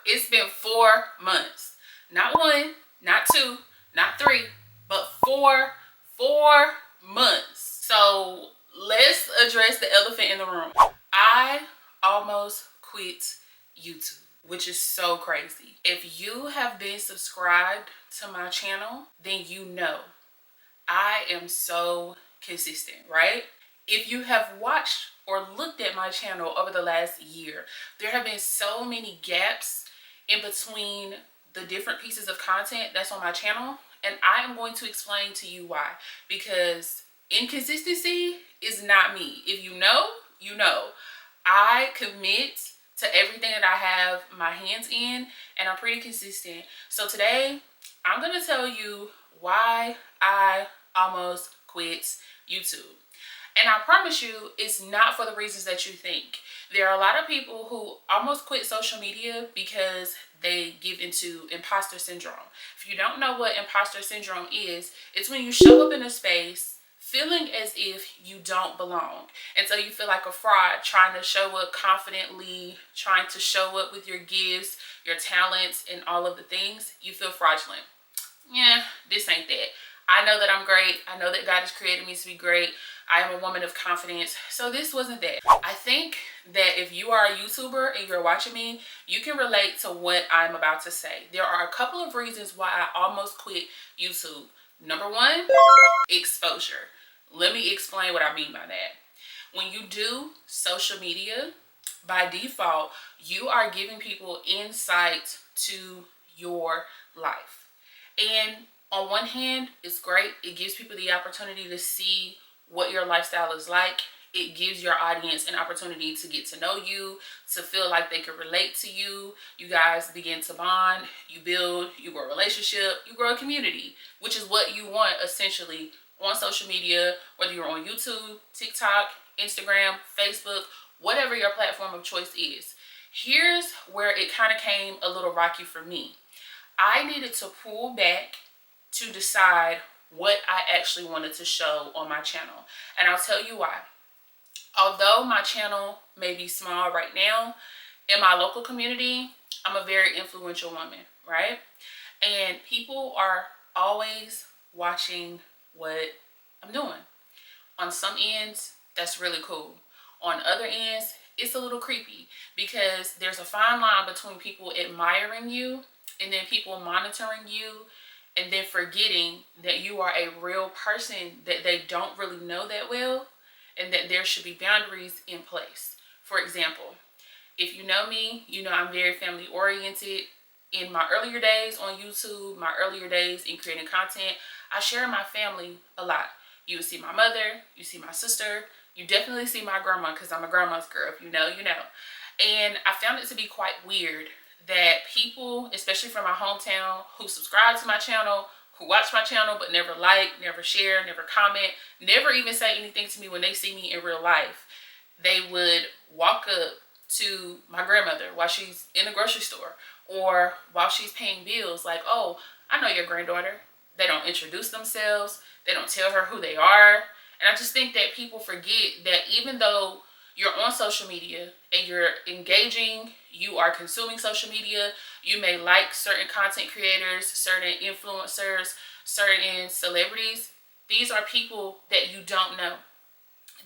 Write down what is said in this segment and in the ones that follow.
It's been 4 months. Not 1, not 2, not 3, but 4 months. So let's address the elephant in the room. I almost quit YouTube, which is so crazy. If you have been subscribed to my channel, then you know I am so consistent, right? If you have watched or looked at my channel over the last year, there have been so many gaps in between the different pieces of content that's on my channel, and I am going to explain to you why. Because inconsistency is not me. If you know, you know. I commit to everything that I have my hands in, and I'm pretty consistent. So today, I'm going to tell you why I almost quit YouTube. And I promise you, it's not for the reasons that you think. There are a lot of people who almost quit social media because they give into imposter syndrome. If you don't know what imposter syndrome is, it's when you show up in a space feeling as if you don't belong. And so you feel like a fraud, trying to show up confidently, trying to show up with your gifts, your talents, and all of the things. You feel fraudulent. Yeah, this ain't that. I know that I'm great. I know that God has created me to be great. I am a woman of confidence. So this wasn't that. I think that if you are a YouTuber and you're watching me, you can relate to what I'm about to say. There are a couple of reasons why I almost quit YouTube. Number one, exposure. Let me explain what I mean by that. When you do social media, by default, you are giving people insight to your life. And on one hand, it's great. It gives people the opportunity to see what your lifestyle is like. It gives your audience an opportunity to get to know you, to feel like they can relate to you. You guys begin to bond, you build, you grow a relationship, you grow a community, which is what you want essentially on social media, whether you're on YouTube, TikTok, Instagram, Facebook, whatever your platform of choice is. Here's where it kind of came a little rocky for me. I needed to pull back to decide what I actually wanted to show on my channel. And I'll tell you why. Although my channel may be small right now, in my local community, I'm a very influential woman, right? And people are always watching what I'm doing. On some ends, that's really cool. On other ends, it's a little creepy because there's a fine line between people admiring you and then people monitoring you and then forgetting that you are a real person that they don't really know that well, and that there should be boundaries in place. For example, if you know me, you know I'm very family oriented. In my earlier days on YouTube, my earlier days in creating content, I share my family a lot. You see my mother, you see my sister, you definitely see my grandma because I'm a grandma's girl. If you know, you know. And I found it to be quite weird that people, especially from my hometown, who subscribe to my channel, who watch my channel but never like, never share, never comment, never even say anything to me when they see me in real life, they would walk up to my grandmother while she's in the grocery store or while she's paying bills like, oh, I know your granddaughter. They don't introduce themselves. They don't tell her who they are. And I just think that people forget that even though you're on social media and you're engaging, you are consuming social media, you may like certain content creators, certain influencers, certain celebrities. These are people that you don't know.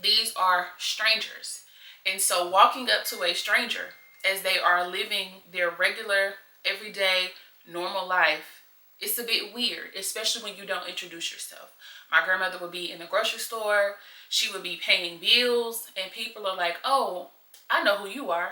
These are strangers. And so walking up to a stranger as they are living their regular, everyday, normal life, it's a bit weird, especially when you don't introduce yourself. My grandmother would be in the grocery store, she would be paying bills, and people are like, oh, I know who you are.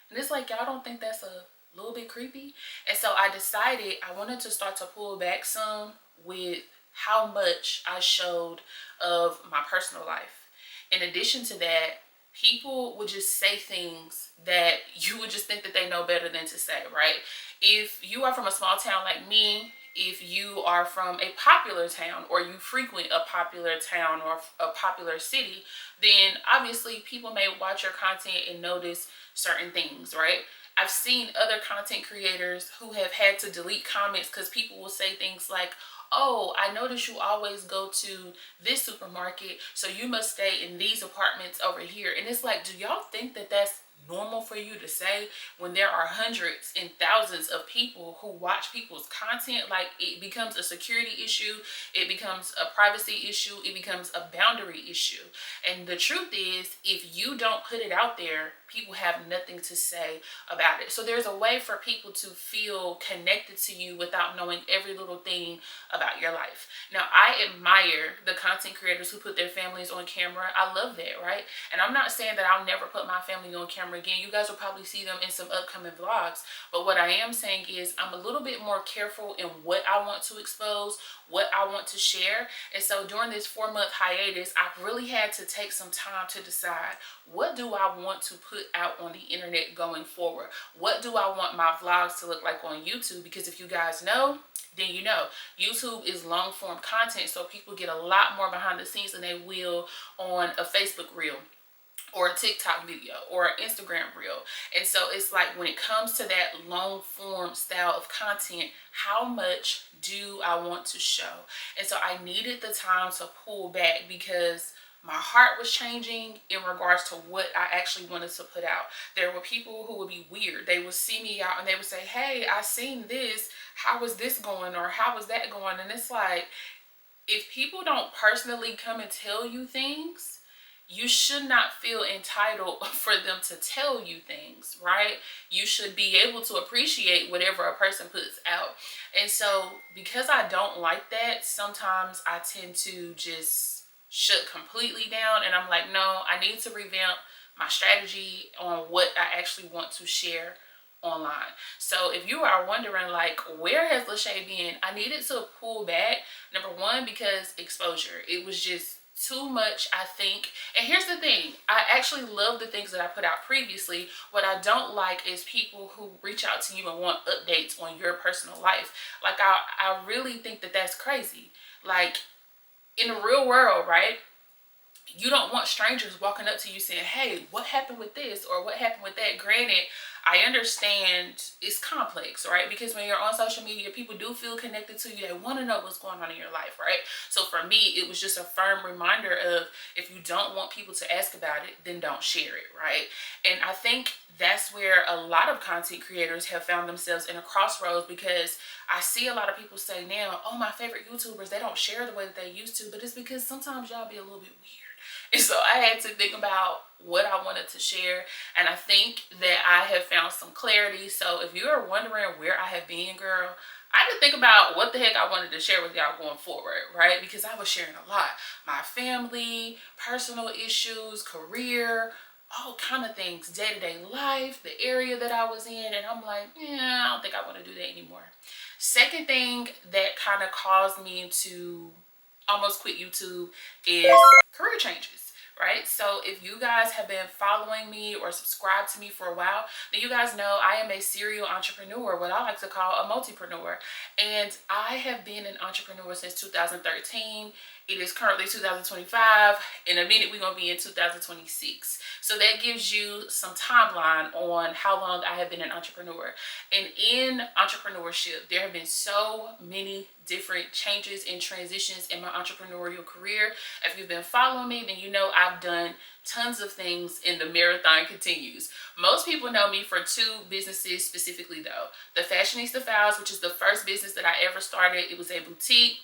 And it's like, y'all don't think that's a little bit creepy? And so I decided I wanted to start to pull back some with how much I showed of my personal life. In addition to that, people would just say things that you would just think that they know better than to say, right? If you are from a small town like me, if you are from a popular town or you frequent a popular town or a popular city, then obviously people may watch your content and notice certain things, right? I've seen other content creators who have had to delete comments because people will say things like, oh, I notice you always go to this supermarket, so you must stay in these apartments over here. And it's like, do y'all think that that's normal for you to say when there are hundreds and thousands of people who watch people's content. Like, it becomes a security issue, it becomes a privacy issue, it becomes a boundary issue. And the truth is, if you don't put it out there, people have nothing to say about it. So there's a way for people to feel connected to you without knowing every little thing about your life. Now, I admire the content creators who put their families on camera. I love that, right? And I'm not saying that I'll never put my family on camera again. You guys will probably see them in some upcoming vlogs. But what I am saying is I'm a little bit more careful in what I want to expose, what I want to share. And so during this 4-month hiatus, I really had to take some time to decide, what do I want to put out on the internet going forward? What do I want my vlogs to look like on YouTube? Because if you guys know, then you know, YouTube is long form content, so people get a lot more behind the scenes than they will on a Facebook reel or a TikTok video or an Instagram reel. And so it's like, when it comes to that long form style of content, how much do I want to show? And so I needed the time to pull back, because my heart was changing in regards to what I actually wanted to put out. There were people who would be weird. They would see me out and they would say, hey, I seen this. How is this going? Or how is that going? And it's like, if people don't personally come and tell you things, you should not feel entitled for them to tell you things, right? You should be able to appreciate whatever a person puts out. And so because I don't like that, sometimes I tend to just shut completely down, and I'm like, no, I need to revamp my strategy on what I actually want to share online. So if you are wondering, like, where has Lachey been, I needed to pull back. Number one, because exposure, it was just too much, I think. And here's the thing, I actually love the things that I put out previously. What I don't like is people who reach out to you and want updates on your personal life. Like, I really think that that's crazy. Like, in the real world, right? You don't want strangers walking up to you saying, hey, what happened with this or what happened with that? Granted, I understand it's complex, right? Because when you're on social media, people do feel connected to you. They want to know what's going on in your life, right? So for me, it was just a firm reminder of, if you don't want people to ask about it, then don't share it, right? And I think that's where a lot of content creators have found themselves in a crossroads, because I see a lot of people say now, oh, my favorite YouTubers, they don't share the way that they used to, but it's because sometimes y'all be a little bit weird. And so I had to think about what I wanted to share, and I think that I have found some clarity. So if you're wondering where I have been, girl, I had to think about what the heck I wanted to share with y'all going forward, right? Because I was sharing a lot. My family, personal issues, career, all kind of things, day-to-day life, the area that I was in, and I'm like, yeah, I don't think I want to do that anymore. Second thing that kind of caused me to almost quit YouTube is career changes, right? So if you guys have been following me or subscribed to me for a while, then you guys know I am a serial entrepreneur, what I like to call a multipreneur. And I have been an entrepreneur since 2013. It is currently 2025. In a minute, we're going to be in 2026. So that gives you some timeline on how long I have been an entrepreneur. And in entrepreneurship, there have been so many different changes and transitions in my entrepreneurial career. If you've been following me, then you know I've done tons of things, and the marathon continues. Most people know me for two businesses specifically though. The Fashionista Files, which is the first business that I ever started. It was a boutique,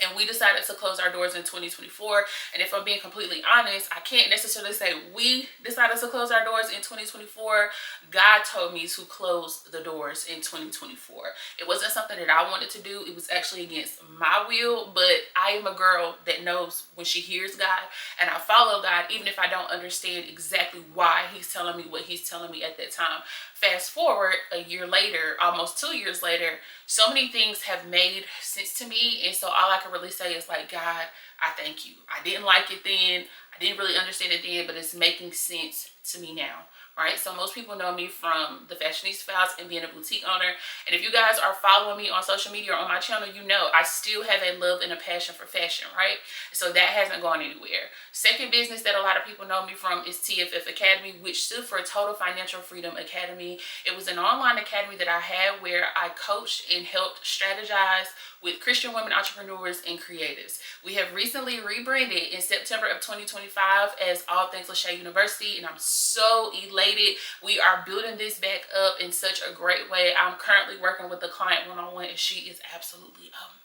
and we decided to close our doors in 2024. And if I'm being completely honest, I can't necessarily say we decided to close our doors in 2024. God told me to close the doors in 2024. It wasn't something that I wanted to do. It was actually against my will, but I am a girl that knows when she hears God, and I follow God even if I don't understand exactly why he's telling me what he's telling me at that time. Fast forward a year later, almost 2 years later, so many things have made sense to me. And so all I can really say is, like, God, I thank you. I didn't like it then. I didn't really understand it then, but it's making sense to me now. Right? So most people know me from the Fashionista Files and being a boutique owner. And if you guys are following me on social media or on my channel, you know I still have a love and a passion for fashion, right? So that hasn't gone anywhere. Second business that a lot of people know me from is TFF Academy, which stood for Total Financial Freedom Academy. It was an online academy that I had where I coached and helped strategize with Christian women entrepreneurs and creatives. We have recently rebranded in September of 2025 as All Things Lachey University, and I'm so elated related. We are building this back up in such a great way. I'm currently working with the client one-on-one, and she is absolutely amazing.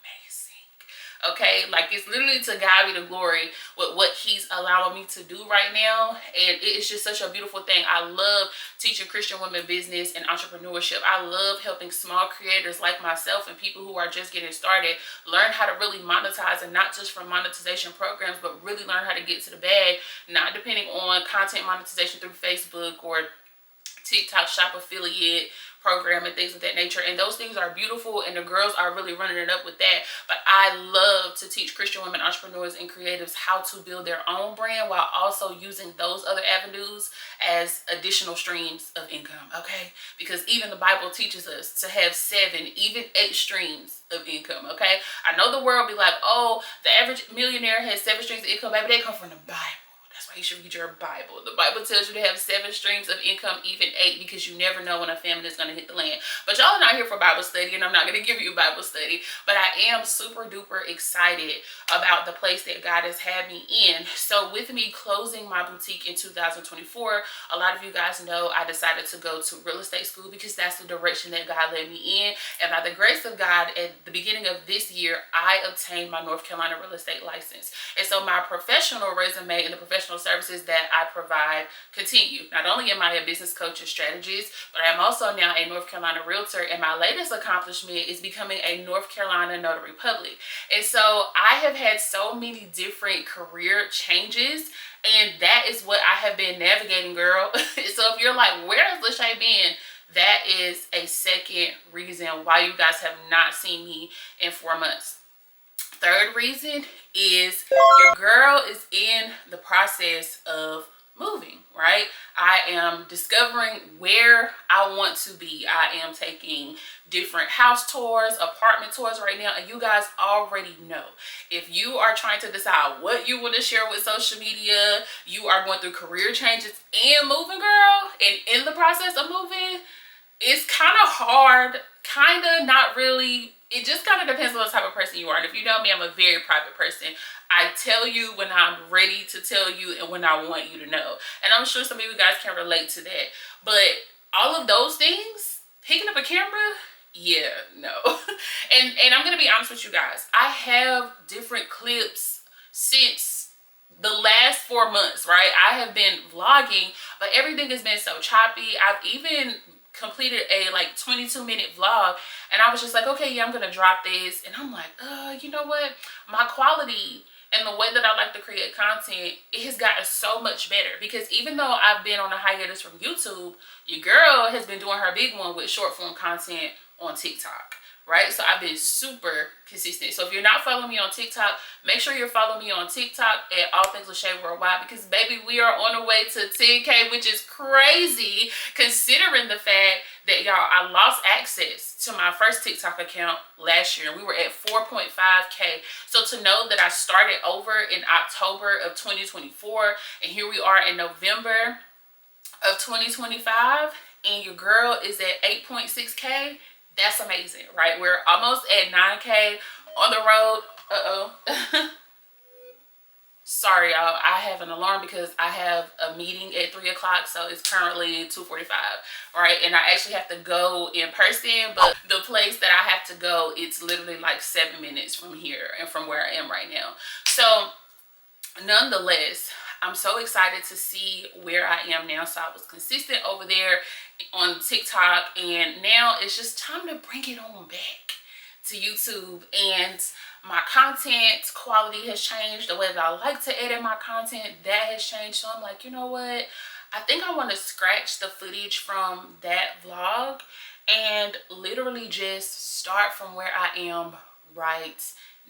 Okay, like it's literally to God be the glory with what he's allowing me to do right now, and it's just such a beautiful thing. I love teaching Christian women business and entrepreneurship. I love helping small creators like myself and people who are just getting started learn how to really monetize, and not just from monetization programs, but really learn how to get to the bag, not depending on content monetization through Facebook or TikTok shop affiliate program and things of that nature. And those things are beautiful, and the girls are really running it up with that. But I love to teach Christian women entrepreneurs and creatives how to build their own brand while also using those other avenues as additional streams of income. Okay, because even the Bible teaches us to have 7, even 8 streams of income. Okay, I know the world be like, oh, the average millionaire has 7 streams of income. Baby, they come from the Bible. That's why you should read your Bible. The Bible tells you to have 7 streams of income, even 8, because you never know when a famine is going to hit the land. But y'all are not here for Bible study, and I'm not going to give you a Bible study. But I am super duper excited about the place that God has had me in. So with me closing my boutique in 2024, a lot of you guys know I decided to go to real estate school because that's the direction that God led me in. And by the grace of God, at the beginning of this year, I obtained my North Carolina real estate license. And so my professional resume and the professional services that I provide continue. Not only am I a business coach and strategist, but I am also now a North Carolina Realtor, and my latest accomplishment is becoming a North Carolina Notary Public. And so I have had so many different career changes, and that is what I have been navigating, girl. So if you're like, where has Lachey been? That is a second reason why you guys have not seen me in 4 months. Third reason is your girl is in the process of moving, right? I am discovering where I want to be. I am taking different house tours, apartment tours right now, and you guys already know. If you are trying to decide what you want to share with social media, you are going through career changes and moving, girl, and in the process of moving, it's kind of hard, kind of, not really. It just kind of depends on the type of person you are. And if you know me, I'm a very private person. I tell you when I'm ready to tell you and when I want you to know. And I'm sure some of you guys can relate to that. But all of those things, picking up a camera, yeah, no. and I'm going to be honest with you guys. I have different clips since the last 4 months, right? I have been vlogging, but everything has been so choppy. I've even completed a like 22-minute vlog, and I was just like, okay, yeah, I'm gonna drop this. And I'm like, you know what, my quality and the way that I like to create content, it has gotten so much better, because even though I've been on a hiatus from YouTube, your girl has been doing her big one with short form content on TikTok, right? So I've been super consistent. So if you're not following me on TikTok, make sure you're following me on TikTok at All Things Lachey Worldwide, because baby, we are on the way to 10K, which is crazy considering the fact that, y'all, I lost access to my first TikTok account last year, and we were at 4.5K. So to know that I started over in October of 2024, and here we are in November of 2025, and your girl is at 8.6K, that's amazing, right? We're almost at 9K on the road. Sorry, y'all. I have an alarm because I have a meeting at 3 o'clock, so it's currently 2:45, right? And I actually have to go in person, but the place that I have to go, it's literally like 7 minutes from here and from where I am right now. So nonetheless, I'm so excited to see where I am now. So I was consistent over there on TikTok, and now it's just time to bring it on back to YouTube. And my content quality has changed. The way that I like to edit my content, that has changed. So I'm like, you know what, I think I want to scratch the footage from that vlog and literally just start from where I am right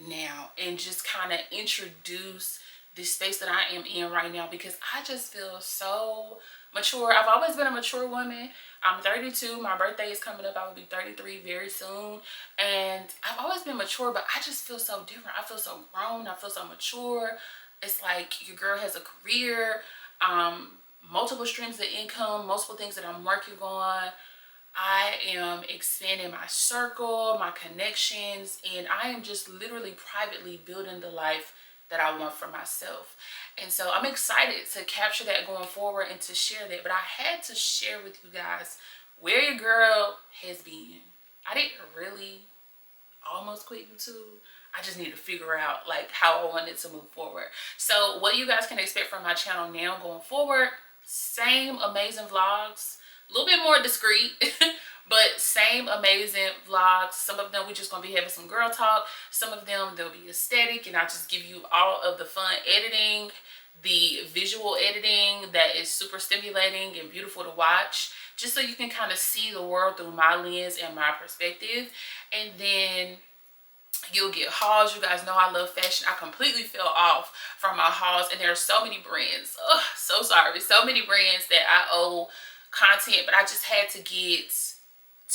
now and just kind of introduce this space that I am in right now, because I just feel so mature. I've always been a mature woman. I'm 32. My birthday is coming up. I will be 33 very soon. And I've always been mature, but I just feel so different. I feel so grown. I feel so mature. It's like your girl has a career, multiple streams of income, multiple things that I'm working on. I am expanding my circle, my connections, and I am just literally privately building the life that I want for myself. And so I'm excited to capture that going forward and to share that. But I had to share with you guys where your girl has been. I didn't really almost quit YouTube. I just need to figure out like how I wanted to move forward. So what you guys can expect from my channel now going forward, same amazing vlogs, a little bit more discreet, but same amazing vlogs. Some of them we just gonna be having some girl talk. Some of them they'll be aesthetic, and I'll just give you all of the fun editing, the visual editing that is super stimulating and beautiful to watch, just so you can kind of see the world through my lens and my perspective. And then you'll get hauls. You guys know I love fashion. I completely fell off from my hauls, and there are so many brands. Oh, so sorry. So many brands that I owe content, but I just had to get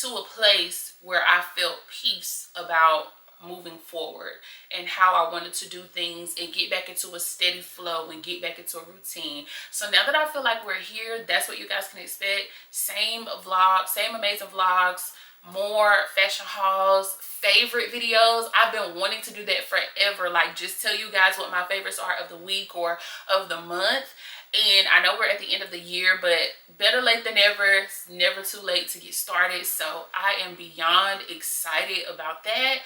to a place where I felt peace about moving forward and how I wanted to do things and get back into a steady flow and get back into a routine. So now that I feel like we're here, that's what you guys can expect. Same vlog, same amazing vlogs, more fashion hauls, favorite videos. I've been wanting to do that forever, like just tell you guys what my favorites are of the week or of the month. And I know we're at the end of the year, but better late than never. It's never too late to get started. So I am beyond excited about that.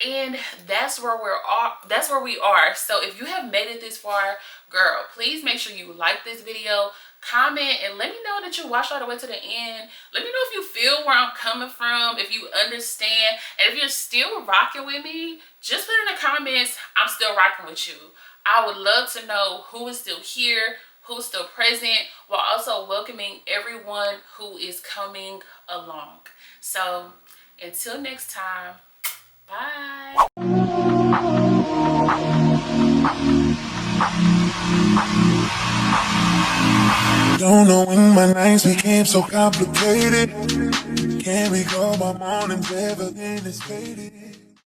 And that's where we are. So if you have made it this far, girl, please make sure you like this video, comment, and let me know that you watched all the way to the end. Let me know if you feel where I'm coming from, if you understand, and if you're still rocking with me, just put in the comments, I'm still rocking with you. I would love to know who is still here, who's still present, while also welcoming everyone who is coming along. So until next time, bye. Don't know when my nights became so complicated. Can't recall my mornings ever been this faded.